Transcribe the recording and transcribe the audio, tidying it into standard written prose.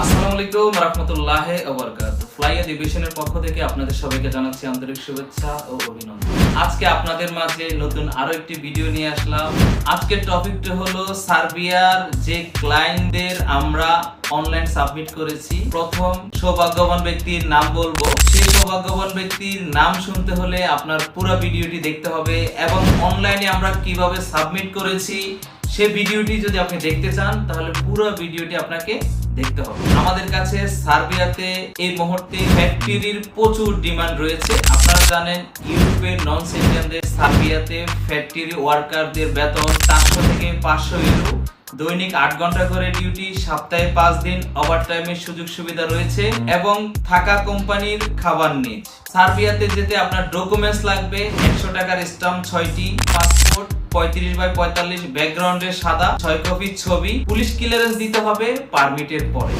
আসসালামু আলাইকুম রাহমাতুল্লাহি ওয়া বারাকাতুহু। ফ্লাইয়া ডিভিশনের পক্ষ থেকে আপনাদের সবাইকে জানাচ্ছি আন্তরিক শুভেচ্ছা ও অভিনন্দন। আজকে আপনাদের মাঝে নতুন আরো একটি ভিডিও নিয়ে আসলাম। আজকের টপিকটা হলো সার্বিয়ার যে ক্লায়েন্টদের আমরা অনলাইন সাবমিট করেছি, প্রথম সৌভাগ্যবান ব্যক্তির নাম বলবো। সেই সৌভাগ্যবান ব্যক্তির নাম শুনতে হলে আপনার পুরো ভিডিওটি দেখতে হবে এবং অনলাইনে আমরা কিভাবে সাবমিট করেছি সেই ভিডিওটি যদি আপনি দেখতে চান তাহলে পুরো ভিডিওটি আপনাকে দেখতে হবে। আমাদের কাছে সার্বিয়াতে এই মুহূর্তে ফ্যাক্টরির প্রচুর ডিমান্ড রয়েছে। আপনারা জানেন ইউরোপের নন সিটিজেনদের সার্বিয়াতে ফ্যাক্টরি ওয়ার্কারদের বেতন 400 থেকে 500 ইউরো, দৈনিক 8 ঘন্টা করে ডিউটি, সপ্তাহে 5 দিন ওভারটাইমের সুযোগ সুবিধা রয়েছে এবং থাকা কোম্পানির খাবার নিজ। সার্বিয়াতে যেতে আপনার ডকুমেন্টস লাগবে 100 টাকার স্ট্যাম্প 6টি, পাসপোর্ট 35x45 ব্যাকগ্রাউন্ডের সাদা 6 কপি ছবি, পুলিশ ক্লিয়ারেন্স দিতে হবে পারমিটের পরে।